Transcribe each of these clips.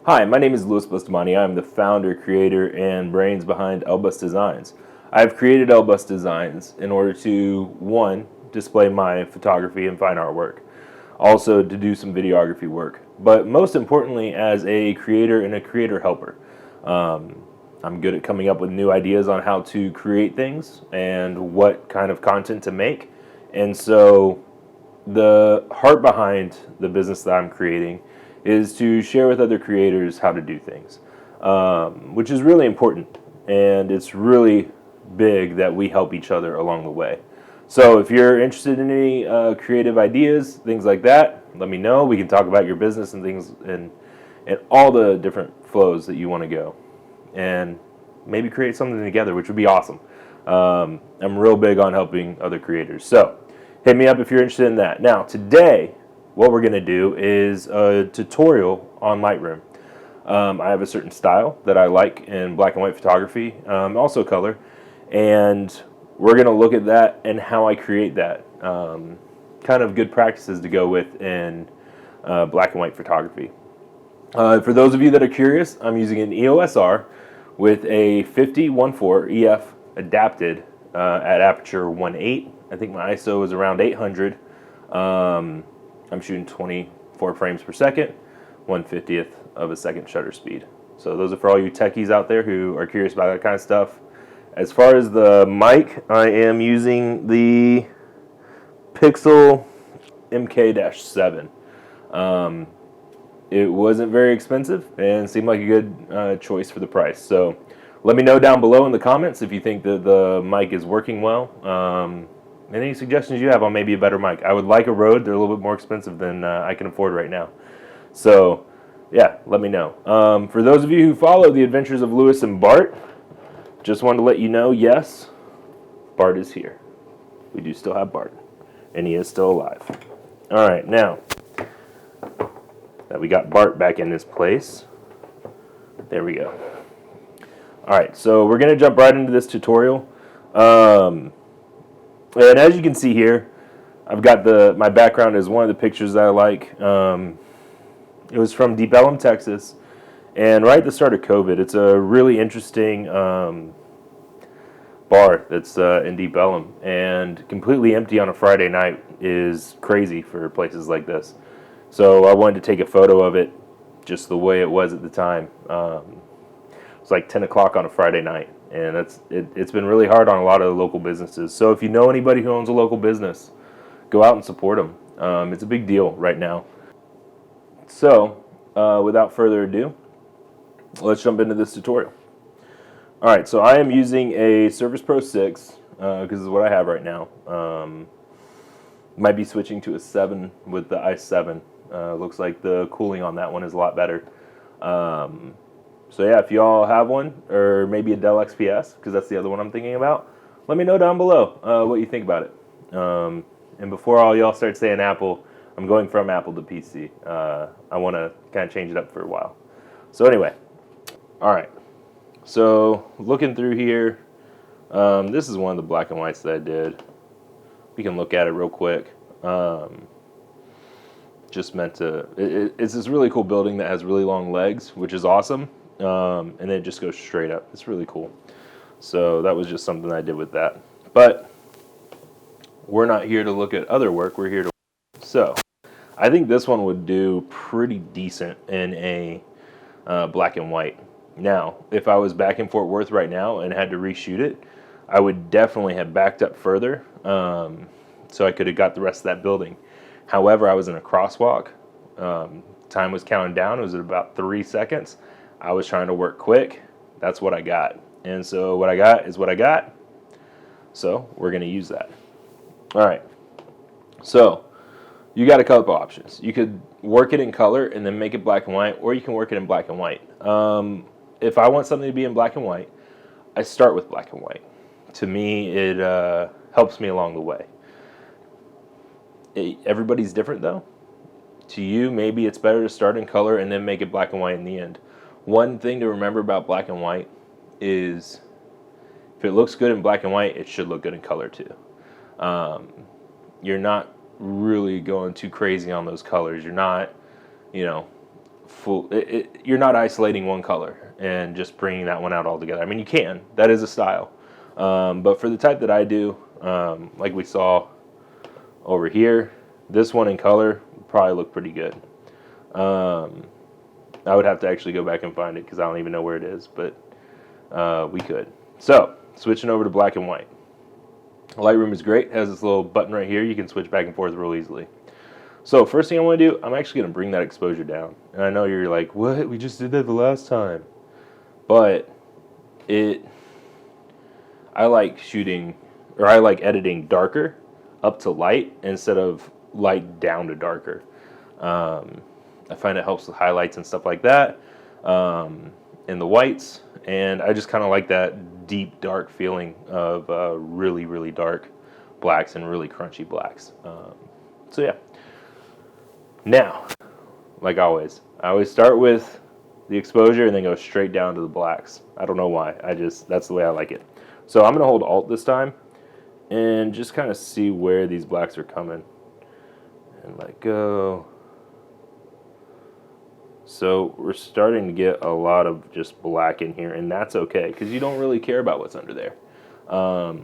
Hi, my name is Louis Bustamante. I'm the founder, creator, and brains behind Elbus Designs. I've created Elbus Designs in order to, one, display my photography and fine artwork, also to do some videography work, but most importantly as a creator and a creator helper. I'm good at coming up with new ideas on how to create things and what kind of content to make. And so the heart behind the business that I'm creating is to share with other creators how to do things, which is really important. And it's really big that we help each other along the way. So if you're interested in any creative ideas, things like that, let me know. We can talk about your business and things and all the different flows that you want to go. And maybe create something together, which would be awesome. I'm real big on helping other creators. So hit me up if you're interested in that. Now, today, what we're going to do is a tutorial on Lightroom. I have a certain style that I like in black and white photography, also color, and we're going to look at that and how I create that. Kind of good practices to go with in black and white photography. For those of you that are curious, I'm using an EOS R with a 50-1.4 EF adapted at aperture 1.8. I think my ISO is around 800. I'm shooting 24 frames per second, 1/50th of a second shutter speed. So those are for all you techies out there who are curious about that kind of stuff. As far as the mic, I am using the Pixel MK-7. It wasn't very expensive and seemed like a good choice for the price. So let me know down below in the comments if you think that the mic is working well. And any suggestions you have on maybe a better mic. I would like a Rode. They're a little bit more expensive than I can afford right now. So yeah, let me know. For those of you who follow the adventures of Lewis and Bart, just wanted to let you know, yes, Bart is here. We do still have Bart, and he is still alive. All right, now that we got Bart back in his place, there we go. All right, so we're going to jump right into this tutorial. And as you can see here, I've got my background is one of the pictures that I like. It was from Deep Ellum, Texas, and right at the start of COVID. It's a really interesting bar that's in Deep Ellum, and completely empty on a Friday night is crazy for places like this. So I wanted to take a photo of it just the way it was at the time. It's like 10 o'clock on a Friday night, and it's been really hard on a lot of local businesses. So if you know anybody who owns a local business, go out and support them. It's a big deal right now. So without further ado, let's jump into this tutorial. All right, so I am using a Surface Pro 6 because this is what I have right now. Might be switching to a 7 with the i7. Looks like the cooling on that one is a lot better. So yeah, if y'all have one, or maybe a Dell XPS, because that's the other one I'm thinking about, let me know down below what you think about it. And before all y'all start saying Apple, I'm going from Apple to PC. I want to kind of change it up for a while. So anyway, all right. So looking through here, this is one of the black and whites that I did. We can look at it real quick. Just meant to, it's this really cool building that has really long legs, which is awesome. And then it just goes straight up. It's really cool. So that was just something I did with that. But we're not here to look at other work. We're here to. So I think this one would do pretty decent in a black and white. Now, if I was back in Fort Worth right now and had to reshoot it, I would definitely have backed up further so I could have got the rest of that building. However, I was in a crosswalk. Time was counting down. It was at about 3 seconds. I was trying to work quick. That's what I got. And so what I got is what I got. So we're going to use that. All right. So you got a couple options. You could work it in color and then make it black and white, or you can work it in black and white. If I want something to be in black and white, I start with black and white. To me, it helps me along the way. Everybody's different though. To you, maybe it's better to start in color and then make it black and white in the end. One thing to remember about black and white is if it looks good in black and white, it should look good in color too. You're not really going too crazy on those colors. You're not, you're not isolating one color and just bringing that one out altogether. I mean, you can. That is a style. But for the type that I do, like we saw over here, this one in color would probably look pretty good. I would have to actually go back and find it because I don't even know where it is, but we could. So, switching over to black and white. Lightroom is great. It has this little button right here. You can switch back and forth real easily. So, first thing I want to do, I'm actually going to bring that exposure down. And I know you're like, what? We just did that the last time. But I like editing darker up to light instead of light down to darker. I find it helps with highlights and stuff like that, in the whites, and I just kind of like that deep dark feeling of really, really dark blacks and really crunchy blacks. So yeah. Now, like always, I always start with the exposure and then go straight down to the blacks. I don't know why. That's the way I like it. So I'm going to hold Alt this time and just kind of see where these blacks are coming and let go. So we're starting to get a lot of just black in here, and that's okay because you don't really care about what's under there. I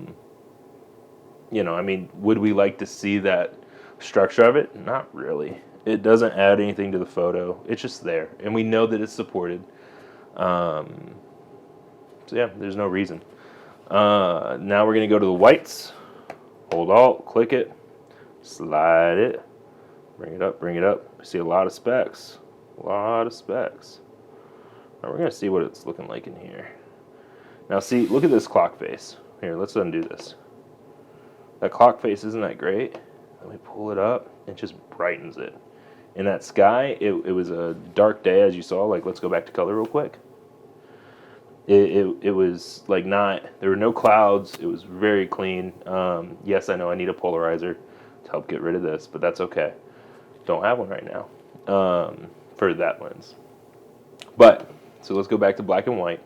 mean, would we like to see that structure of it? Not really. It doesn't add anything to the photo. It's just there, and we know that it's supported. So yeah, there's no reason. Now we're going to go to the whites. Hold Alt, click it, slide it, bring it up, bring it up. I see a lot of specks. A lot of specks. Now we're going to see what it's looking like in here. Now see, look at this clock face. Here, let's undo this. That clock face, isn't that great? Let me pull it up. It just brightens it. In that sky, it was a dark day, as you saw. Like, let's go back to color real quick. It was like there were no clouds. It was very clean. Yes, I know I need a polarizer to help get rid of this, but that's okay. Don't have one right now. For that lens. But, so let's go back to black and white.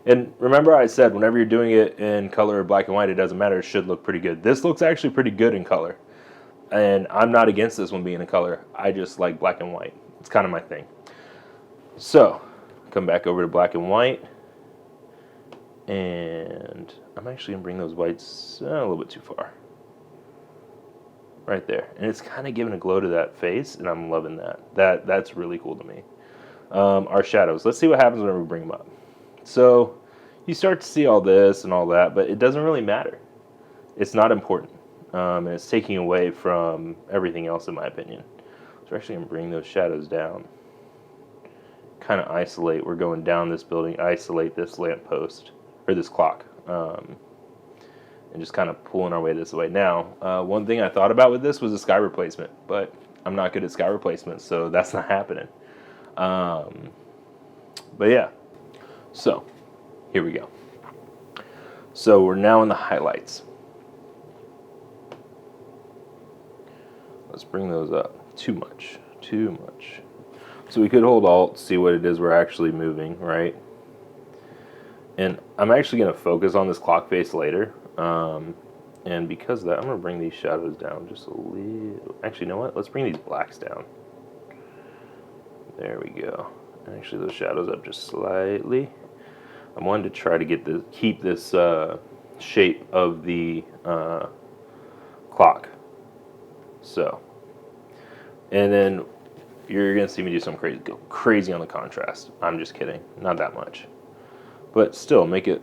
And remember I said whenever you're doing it in color or black and white, it doesn't matter, it should look pretty good. This looks actually pretty good in color. And I'm not against this one being in color. I just like black and white. It's kind of my thing. So, come back over to black and white. And I'm actually going to bring those whites a little bit too far. Right there, and it's kind of giving a glow to that face, and I'm loving that. That's really cool to me. Our shadows. Let's see what happens whenever we bring them up. So you start to see all this and all that, but it doesn't really matter. It's not important, and it's taking away from everything else, in my opinion. So we're actually going to bring those shadows down. Kind of isolate. We're going down this building. Isolate this lamppost or this clock. And just kind of pulling our way this way. Now, one thing I thought about with this was a sky replacement, but I'm not good at sky replacement, so that's not happening. But yeah, so here we go. So we're now in the highlights. Let's bring those up. Too much. So we could hold Alt, see what it is we're actually moving, right? And I'm actually going to focus on this clock face later. And because of that, I'm going to bring these shadows down just a little. Actually, you know what? Let's bring these blacks down. There we go. And actually, those shadows up just slightly. I wanted to try to keep this shape of the clock. So, and then you're going to see me do something crazy on the contrast. I'm just kidding. Not that much. But still, make it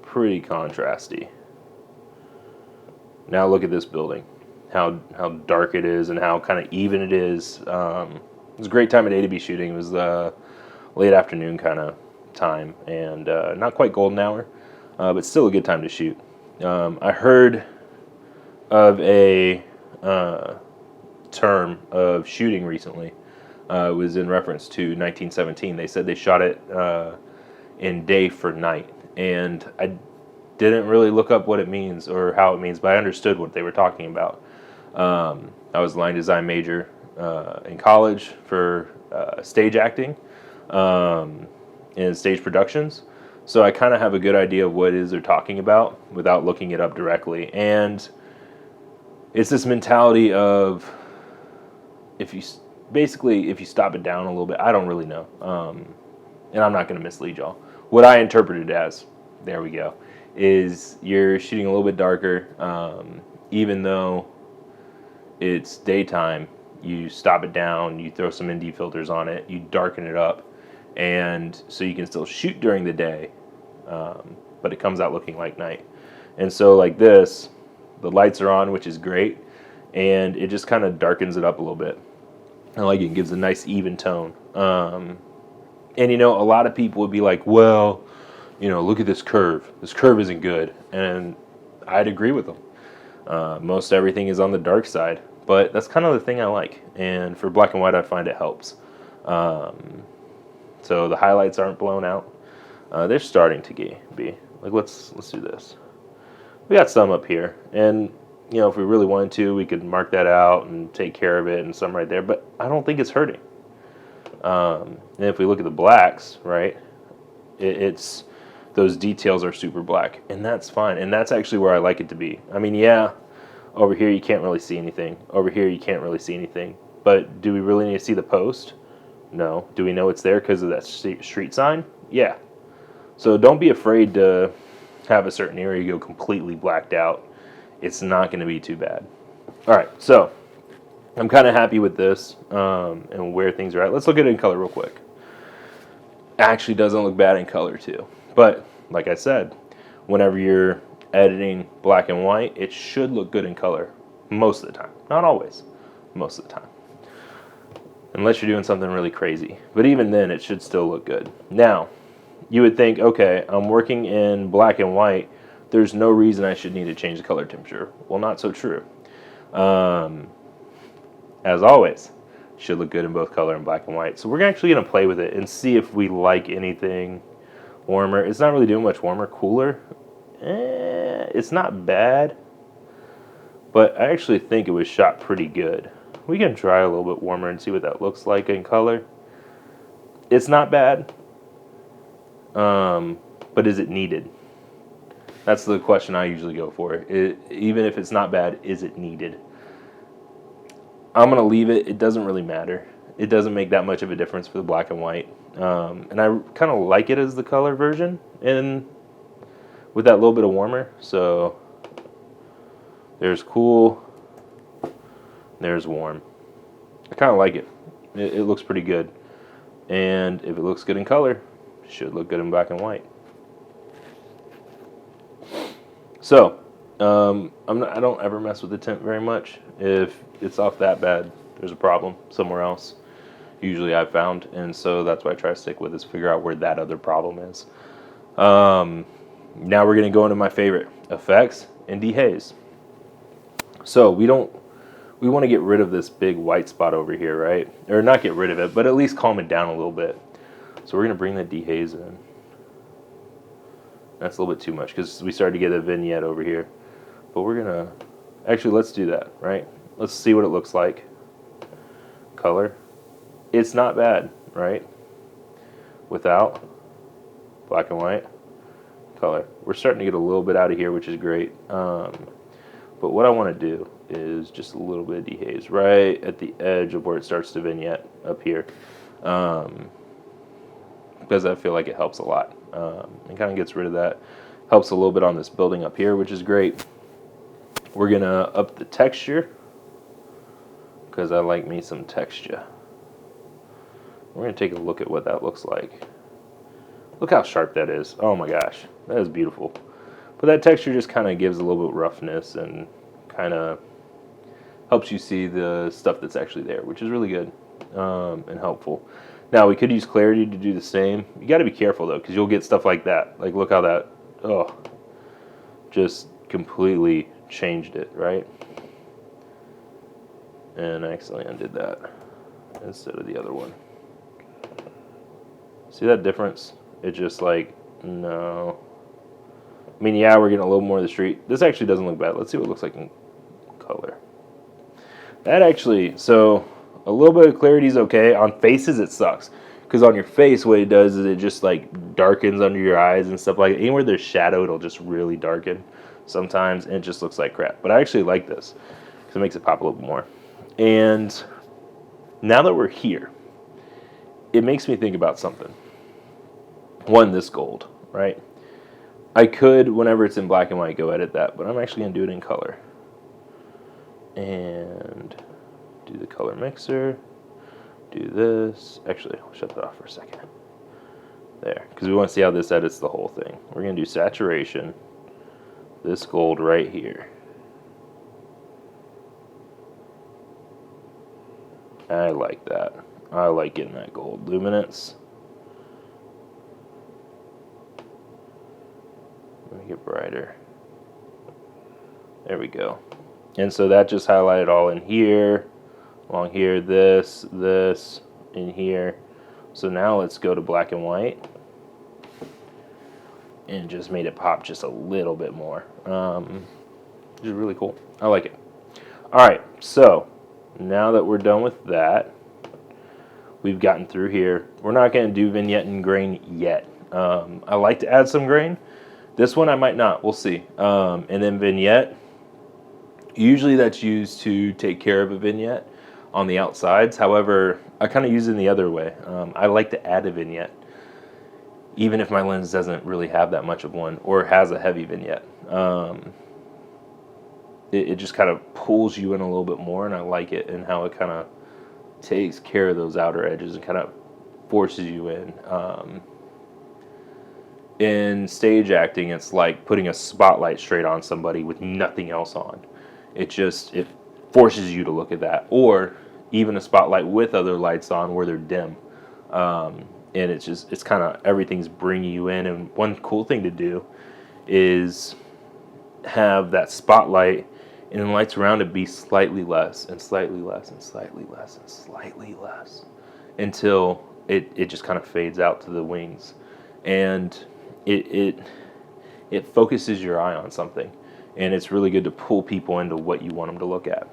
pretty contrasty. Now look at this building, how dark it is and how kind of even it is. It was a great time of day to be shooting. It was late afternoon kind of time, and not quite golden hour, but still a good time to shoot. I heard of a term of shooting recently. It was in reference to 1917. They said they shot it in day for night, and I didn't really look up what it means or how it means, but I understood what they were talking about. I was a line design major in college for stage acting and stage productions, so I kind of have a good idea of what it is they're talking about without looking it up directly. And it's this mentality of if basically, if you stop it down a little bit, I don't really know. And I'm not going to mislead y'all. What I interpreted as, there we go, is you're shooting a little bit darker, even though it's daytime. You stop it down, you throw some ND filters on it, you darken it up, and so you can still shoot during the day, but it comes out looking like night. And so like this, the lights are on, which is great, and it just kind of darkens it up a little bit. I like it. It gives a nice even tone. And you know, a lot of people would be like, well, you know, look at this curve. This curve isn't good. And I'd agree with them. Most everything is on the dark side, but that's kind of the thing I like. And for black and white, I find it helps. So the highlights aren't blown out. They're starting to be. Like, let's do this. We got some up here, and you know, if we really wanted to, we could mark that out and take care of it, and some right there. But I don't think it's hurting. And if we look at the blacks, right, it's those details are super black, and that's fine. And that's actually where I like it to be. I mean, yeah, over here you can't really see anything. Over here you can't really see anything. But do we really need to see the post? No. Do we know it's there because of that street sign? Yeah. So don't be afraid to have a certain area go completely blacked out. It's not going to be too bad. All right, so I'm kind of happy with this and where things are at. Let's look at it in color real quick. Actually doesn't look bad in color too. But like I said, whenever you're editing black and white, it should look good in color most of the time. Not always, most of the time. Unless you're doing something really crazy. But even then, it should still look good. Now, you would think, okay, I'm working in black and white. There's no reason I should need to change the color temperature. Well, not so true. As always, should look good in both color and black and white. So we're actually going to play with it and see if we like anything warmer. It's not really doing much warmer. Cooler, it's not bad. But I actually think it was shot pretty good. We can try a little bit warmer and see what that looks like in color. It's not bad. But is it needed? That's the question I usually go for. Even if it's not bad, is it needed? I'm going to leave it. It doesn't really matter. It doesn't make that much of a difference for the black and white. And I kind of like it as the color version and with that little bit of warmer. So there's cool. There's warm. I kind of like it. It looks pretty good. And if it looks good in color, it should look good in black and white. So, I don't ever mess with the tint very much. If it's off that bad, there's a problem somewhere else. Usually I've found, and so that's why I try to stick with is figure out where that other problem is. Now we're going to go into my favorite, effects and dehaze. So we want to get rid of this big white spot over here, right? Or not get rid of it, but at least calm it down a little bit. So we're going to bring the dehaze in. That's a little bit too much because we started to get a vignette over here. But we're going to, actually let's do that, right? Let's see what it looks like. Color. It's not bad, right? Without black and white. Color. We're starting to get a little bit out of here, which is great. But what I want to do is just a little bit of dehaze right at the edge of where it starts to vignette up here. Because I feel like it helps a lot. It kind of gets rid of that. Helps a little bit on this building up here, which is great. We're going to up the texture because I like me some texture. We're going to take a look at what that looks like. Look how sharp that is. Oh my gosh, that is beautiful. But that texture just kind of gives a little bit of roughness and kind of helps you see the stuff that's actually there, which is really good and helpful. Now, we could use clarity to do the same. You got to be careful, though, because you'll get stuff like that. Like, look how that, just completely changed it, right? And I accidentally undid that instead of the other one. See that difference? It's just like, no. I mean, yeah, we're getting a little more of the street. This actually doesn't look bad. Let's see what it looks like in color. That actually, so a little bit of clarity is okay. On faces, it sucks. Because on your face, what it does is it just like darkens under your eyes and stuff like that. Anywhere there's shadow, it'll just really darken sometimes. And it just looks like crap. But I actually like this because it makes it pop a little bit more. And Now that we're here, it makes me think about something. One, this gold, right? I could, whenever it's in black and white, go edit that, but I'm actually going to do it in color. And do the color mixer, do this. Actually, I'll shut that off for a second. There, because we want to see how this edits the whole thing. We're going to do saturation, this gold right here. I like that. I like getting that gold. Luminance. Let me get brighter. There we go. And so that just highlighted all in here, along here, this, in here. So now let's go to black and white. And just made it pop just a little bit more. Which is really cool. I like it. Alright, so now that we're done with that, we've gotten through here. We're not going to do vignette and grain yet. I like to add some grain. This one I might not. We'll see. And then vignette. Usually that's used to take care of a vignette on the outsides. However, I kind of use it in the other way. I like to add a vignette, even if my lens doesn't really have that much of one or has a heavy vignette. It just kind of pulls you in a little bit more, and I like it, and how it kind of takes care of those outer edges and kind of forces you in. In stage acting, it's like putting a spotlight straight on somebody with nothing else on. It forces you to look at that, or even a spotlight with other lights on where they're dim. And it's kind of, everything's bringing you in. And one cool thing to do is have that spotlight and then lights around it be slightly less and slightly less and slightly less and slightly less until it just kind of fades out to the wings. And it focuses your eye on something, and it's really good to pull people into what you want them to look at.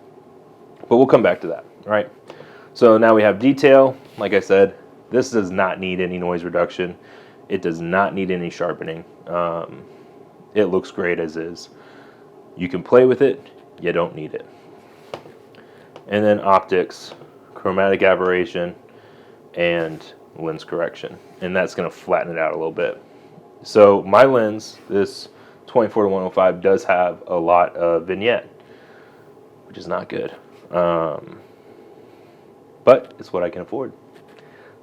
But we'll come back to that, right? So now we have detail. Like I said, this does not need any noise reduction. It does not need any sharpening. It looks great as is. You can play with it. You don't need it. And then optics, chromatic aberration, and lens correction. And that's going to flatten it out a little bit. So my lens, this 24-105, does have a lot of vignette, which is not good. But it's what I can afford.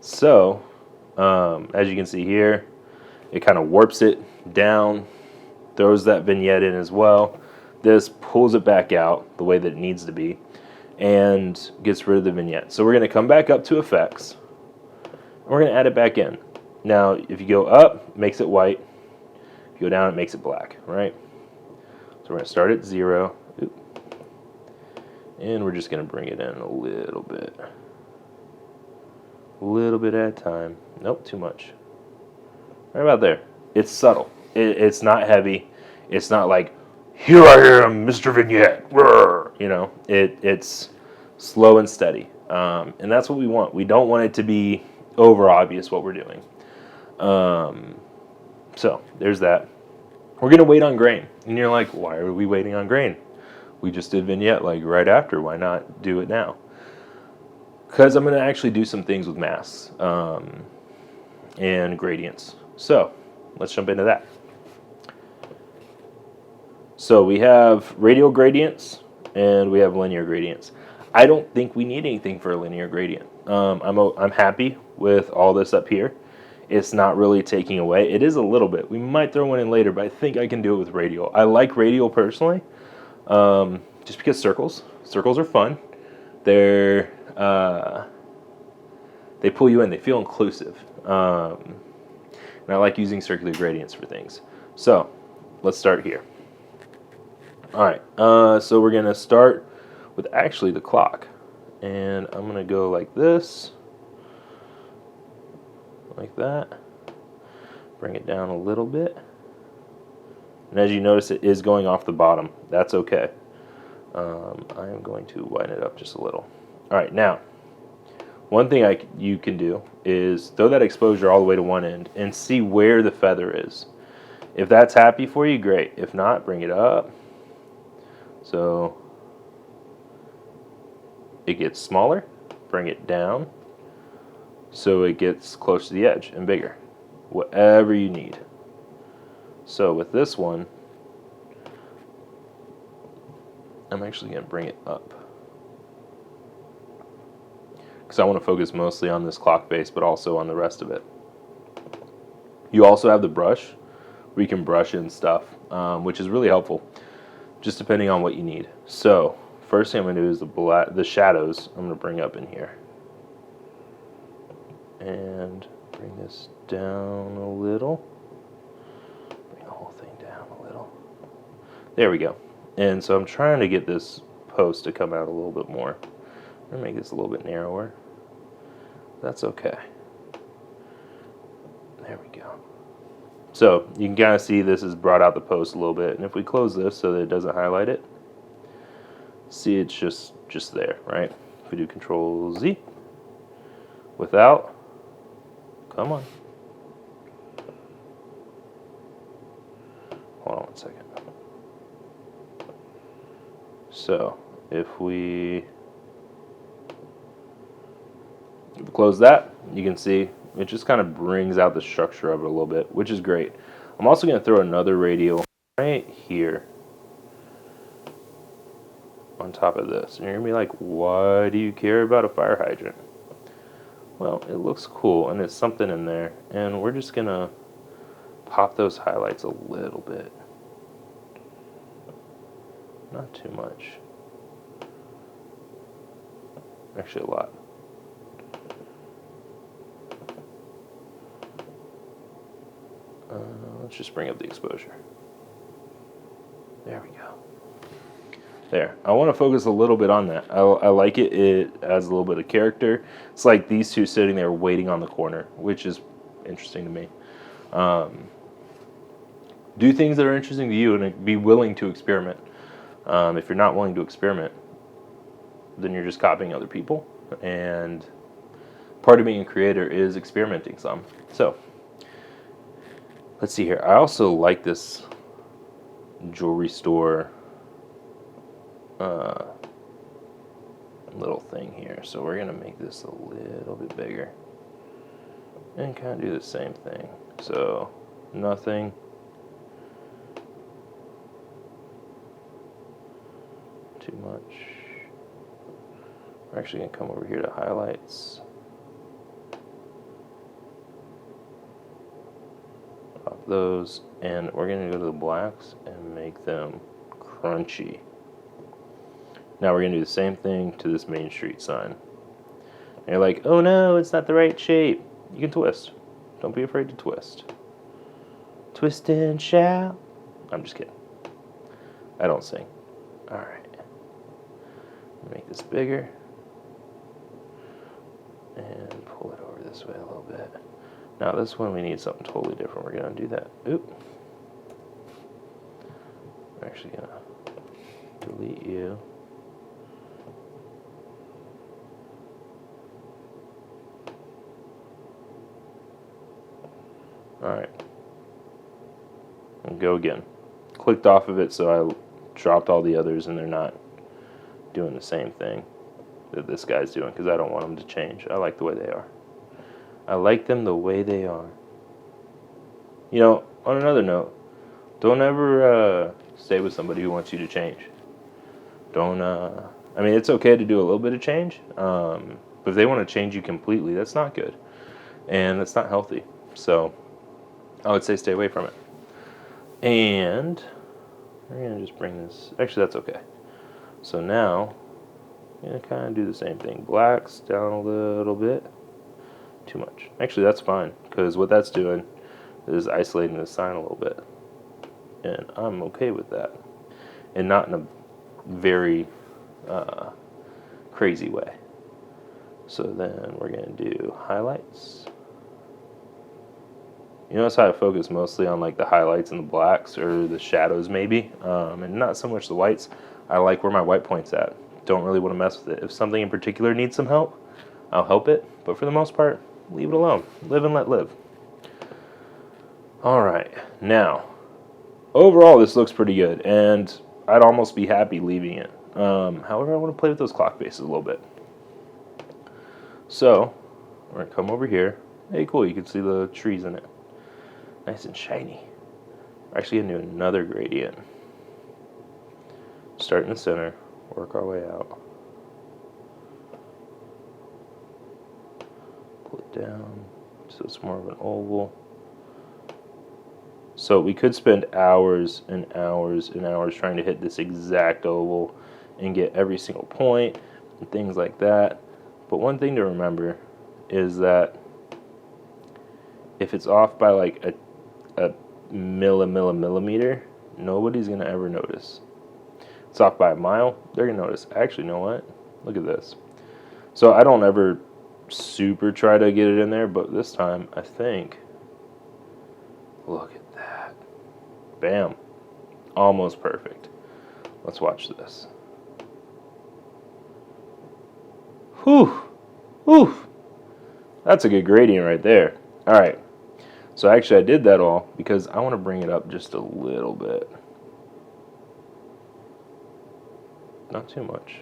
So, as you can see here, it kind of warps it down, throws that vignette in as well. This pulls it back out the way that it needs to be, and gets rid of the vignette. So we're going to come back up to effects. We're going to add it back in. Now, if you go up, it makes it white. If you go down, it makes it black, right? So we're going to start at 0. And we're just going to bring it in a little bit. A little bit at a time. Nope, too much. Right about there. It's subtle. It's not heavy. It's not like, here I am, Mr. Vignette. Roar. You know, it's slow and steady. And that's what we want. We don't want it to be over obvious what we're doing. So there's that. We're going to wait on grain. And you're like, why are we waiting on grain? We just did vignette like right after. Why not do it now? Because I'm going to actually do some things with masks and gradients. So let's jump into that. So we have radial gradients and we have linear gradients. I don't think we need anything for a linear gradient. I'm happy with all this up here. It's not really taking away. It is a little bit. We might throw one in later, but I think I can do it with radial. I like radial personally, just because circles are fun. They pull you in. They feel inclusive. And I like using circular gradients for things. So let's start here. All right. So we're going to start with actually the clock. And I'm going to go like this. Like that. Bring it down a little bit. And as you notice, it is going off the bottom. That's okay. I am going to widen it up just a little. All right, now, one thing you can do is throw that exposure all the way to one end and see where the feather is. If that's happy for you, great. If not, bring it up. So it gets smaller. bring it down so it gets close to the edge and bigger. Whatever you need. So with this one, I'm actually going to bring it up, because I want to focus mostly on this clock face, but also on the rest of it. You also have the brush, where you can brush in stuff, which is really helpful, just depending on what you need. So first thing I'm going to do is the shadows. I'm going to bring up in here, and bring this down a little. Bring the whole thing down a little. There we go. And so I'm trying to get this post to come out a little bit more. I'm going to make this a little bit narrower. That's okay. There we go. So you can kind of see this has brought out the post a little bit. And if we close this so that it doesn't highlight it, see it's just there, right? If we do Control Z, without, come on. Hold on one second. So if we close that, you can see it just kind of brings out the structure of it a little bit, which is great. I'm also going to throw another radio right here on top of this. And you're going to be like, why do you care about a fire hydrant? Well, it looks cool, and it's something in there. And we're just going to pop those highlights a little bit. Not too much. Actually, a lot. Let's just bring up the exposure. There we go. There. I want to focus a little bit on that. I like it. It adds a little bit of character. It's like these two sitting there waiting on the corner, which is interesting to me. Do things that are interesting to you and be willing to experiment. If you're not willing to experiment, then you're just copying other people. And part of being a creator is experimenting some. So let's see here. I also like this jewelry store little thing here. So we're going to make this a little bit bigger. And kind of do the same thing. So nothing. Too much. We're actually going to come over here to highlights. Pop those, and we're going to go to the blacks and make them crunchy. Now we're going to do the same thing to this Main Street sign. And you're like, oh no, it's not the right shape. You can twist. Don't be afraid to twist. Twist and shout. I'm just kidding. I don't sing. Alright. Make this bigger. And pull it over this way a little bit. Now this one we need something totally different. We're going to do that. Oop. I'm actually going to delete you. Alright. And go again. Clicked off of it, so I dropped all the others and they're not doing the same thing that this guy's doing, because I don't want them to change. I like the way they are. I like them the way they are. You know, on another note, don't ever stay with somebody who wants you to change. Don't, I mean, it's okay to do a little bit of change, but if they want to change you completely, that's not good. And that's not healthy. So I would say stay away from it. And we're going to just bring this, actually that's okay. So now, I'm going to kind of do the same thing. Blacks down a little bit. Too much. Actually, that's fine, because what that's doing is isolating the sign a little bit. And I'm okay with that. And not in a very crazy way. So then we're going to do highlights. You notice how I focus mostly on like the highlights and the blacks, or the shadows maybe, and not so much the whites. I like where my white point's at. Don't really want to mess with it. If something in particular needs some help, I'll help it. But for the most part, leave it alone. Live and let live. Alright, now, overall this looks pretty good, and I'd almost be happy leaving it. However, I want to play with those clock faces a little bit. So we're going to come over here. Hey, cool, you can see the trees in it. Nice and shiny. We're actually going to do another gradient. Start in the center, work our way out. Pull it down so it's more of an oval. So we could spend hours and hours and hours trying to hit this exact oval and get every single point and things like that. But one thing to remember is that if it's off by like a millimeter, nobody's going to ever notice. It's off by a mile, they're going to notice. Actually, you know what? Look at this. So I don't ever super try to get it in there, but this time I think, look at that. Bam. Almost perfect. Let's watch this. Whew. Whew. That's a good gradient right there. All right. So actually I did that all because I want to bring it up just a little bit. Not too much.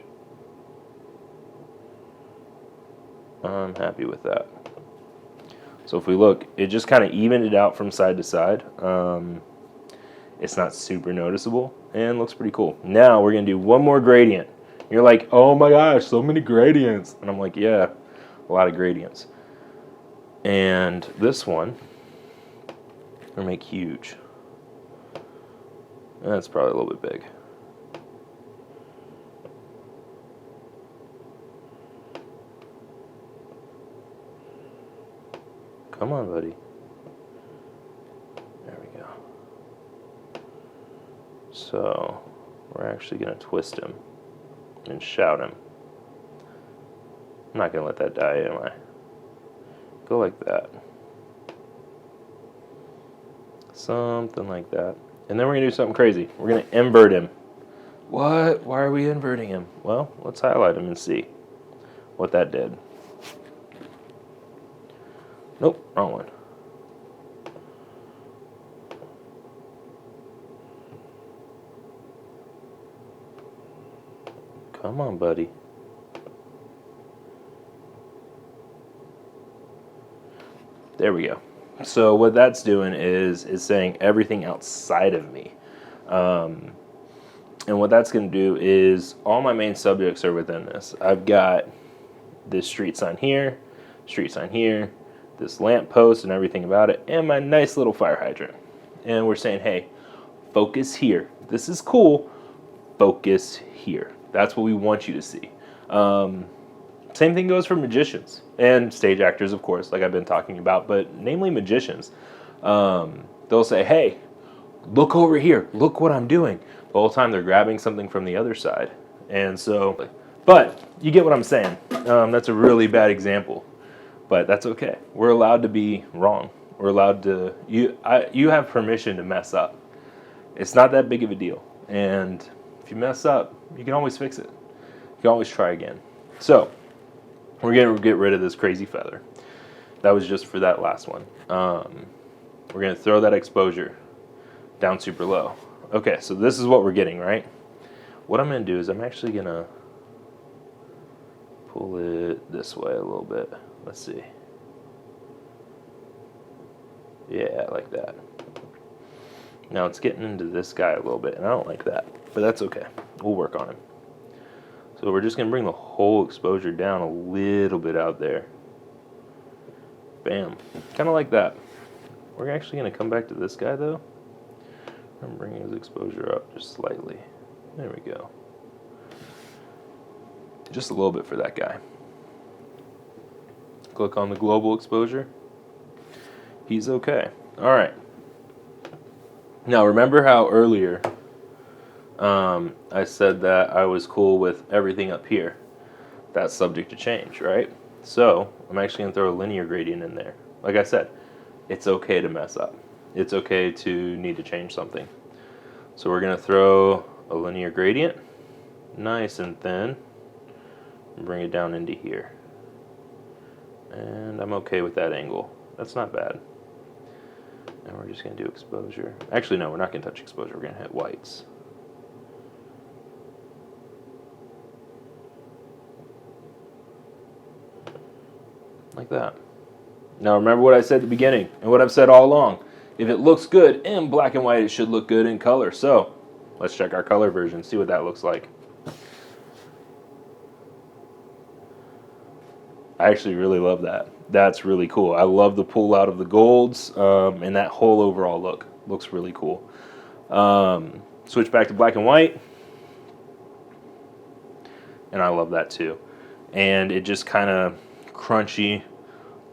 I'm happy with that. So if we look, it just kind of evened it out from side to side. It's not super noticeable and looks pretty cool. Now we're going to do one more gradient. You're like, oh my gosh, so many gradients. And I'm like, yeah, a lot of gradients. And this one, we're going to make huge. That's probably a little bit big. Come on, buddy. There we go. So we're actually going to twist him and shout him. I'm not going to let that die, am I? Go like that. Something like that. And then we're going to do something crazy. We're going to invert him. What? Why are we inverting him? Well, let's highlight him and see what that did. Nope, wrong one. Come on, buddy. There we go. So what that's doing is saying everything outside of me. And what that's going to do is all my main subjects are within this. I've got this street sign here, this lamp post and everything about it, and my nice little fire hydrant. And we're saying, hey, focus here. This is cool. Focus here. That's what we want you to see. Same thing goes for magicians and stage actors, of course, like I've been talking about, but namely magicians. They'll say, hey, look over here. Look what I'm doing. The whole time they're grabbing something from the other side. And so, but you get what I'm saying. That's a really bad example. But that's okay. We're allowed to be wrong. We're allowed to, you have permission to mess up. It's not that big of a deal. And if you mess up, you can always fix it. You can always try again. So, we're going to get rid of this crazy feather. That was just for that last one. We're going to throw that exposure down super low. Okay, so this is what we're getting, right? What I'm going to do is I'm actually going to pull it this way a little bit. Let's see. Yeah, like that. Now it's getting into this guy a little bit, and I don't like that, but that's okay. We'll work on him. So we're just going to bring the whole exposure down a little bit out there. Bam. Kind of like that. We're actually going to come back to this guy, though. I'm bringing his exposure up just slightly. There we go. Just a little bit for that guy. Click on the global exposure. He's okay. All right. Now remember how earlier I said that I was cool with everything up here. That's subject to change, right? So I'm actually going to throw a linear gradient in there. Like I said, it's okay to mess up. It's okay to need to change something. So we're going to throw a linear gradient, nice and thin, and bring it down into here. And I'm okay with that angle. That's not bad. And we're just going to do exposure. Actually, no, we're not going to touch exposure. We're going to hit whites. like that. Now remember what I said at the beginning and what I've said all along. If it looks good in black and white, it should look good in color. So let's check our color version, see what that looks like. I actually really love that. That's really cool. I love the pull out of the golds, and that whole overall look looks really cool. Switch back to black and white, and I love that too. And it just kind of crunchy,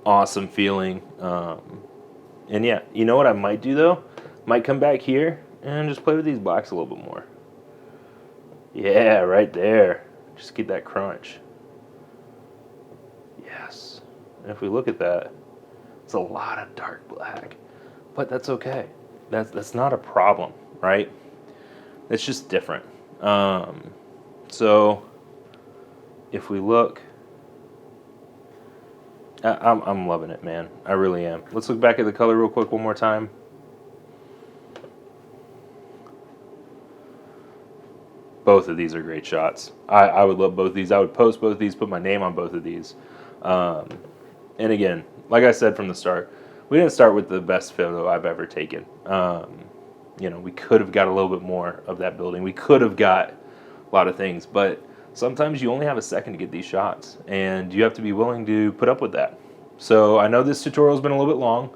awesome feeling. And yeah, you know what I might do though? Might come back here and just play with these blacks a little bit more. Yeah, right there. Just get that crunch. Yes. And if we look at that, it's a lot of dark black, but that's okay. That's not a problem, right? It's just different. So if we look, I'm loving it, man. I really am. Let's look back at the color real quick one more time. Both of these are great shots. I would love both of these. I would post both of these, put my name on both of these. And again, like I said from the start, we didn't start with the best photo I've ever taken. You know, we could have got a little bit more of that building. We could have got a lot of things, but sometimes you only have a second to get these shots, and you have to be willing to put up with that. So I know this tutorial has been a little bit long,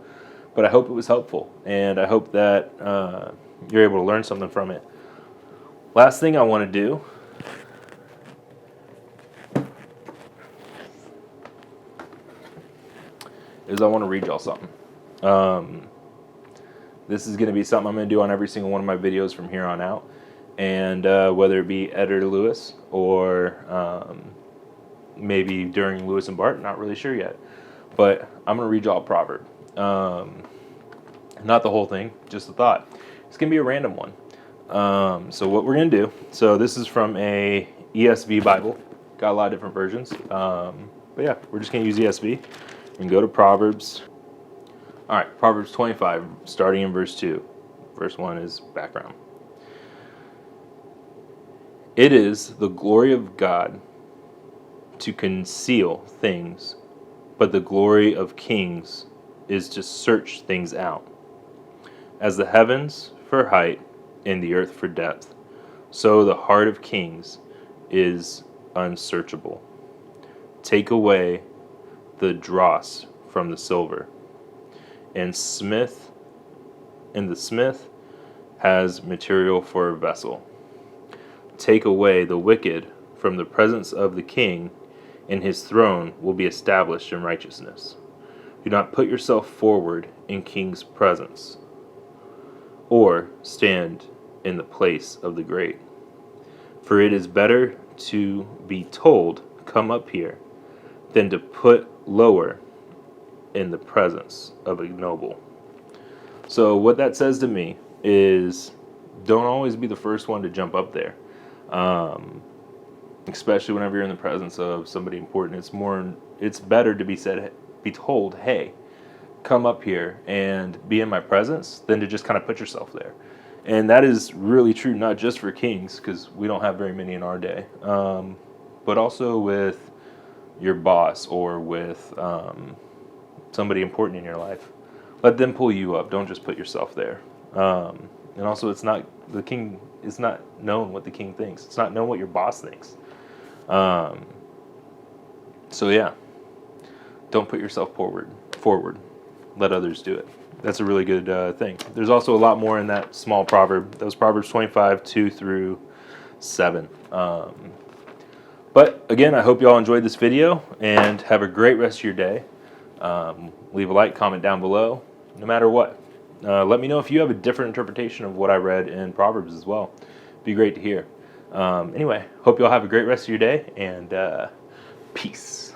but I hope it was helpful, and I hope that you're able to learn something from it. Last thing I want to do is I want to read y'all something. This is going to be something I'm going to do on every single one of my videos from here on out. And whether it be Editor Lewis or maybe during Lewis and Bart, not really sure yet. But I'm going to read y'all a proverb. Not the whole thing, just a thought. It's going to be a random one. So what we're going to do, so this is from a ESV Bible. Got a lot of different versions. But yeah, we're just going to use ESV. And go to Proverbs. All right, Proverbs 25, starting in verse 2. Verse 1 is background. It is the glory of God to conceal things, but the glory of kings is to search things out. As the heavens for height and the earth for depth, so the heart of kings is unsearchable. Take away the dross from the silver, and the smith has material for a vessel. Take away the wicked from the presence of the king, and his throne will be established in righteousness. Do not put yourself forward in king's presence, or stand in the place of the great. For it is better to be told, "Come up here," than to put lower in the presence of a noble. So what that says to me is, don't always be the first one to jump up there. Especially whenever you're in the presence of somebody important. It's better to be told, "Hey, come up here and be in my presence," than to just kind of put yourself there. And that is really true, not just for kings, because we don't have very many in our day, but also with your boss or with somebody important in your life. Let them pull you up. Don't just put yourself there. And also, it's not known what the king thinks. It's not known what your boss thinks. So yeah, don't put yourself forward. Let others do it. That's a really good thing. There's also a lot more in that small proverb. That was Proverbs 25, 2 through 7. But again, I hope you all enjoyed this video, and have a great rest of your day. Leave a like, comment down below, no matter what. Let me know if you have a different interpretation of what I read in Proverbs as well. It'd be great to hear. Anyway, hope you all have a great rest of your day, and peace.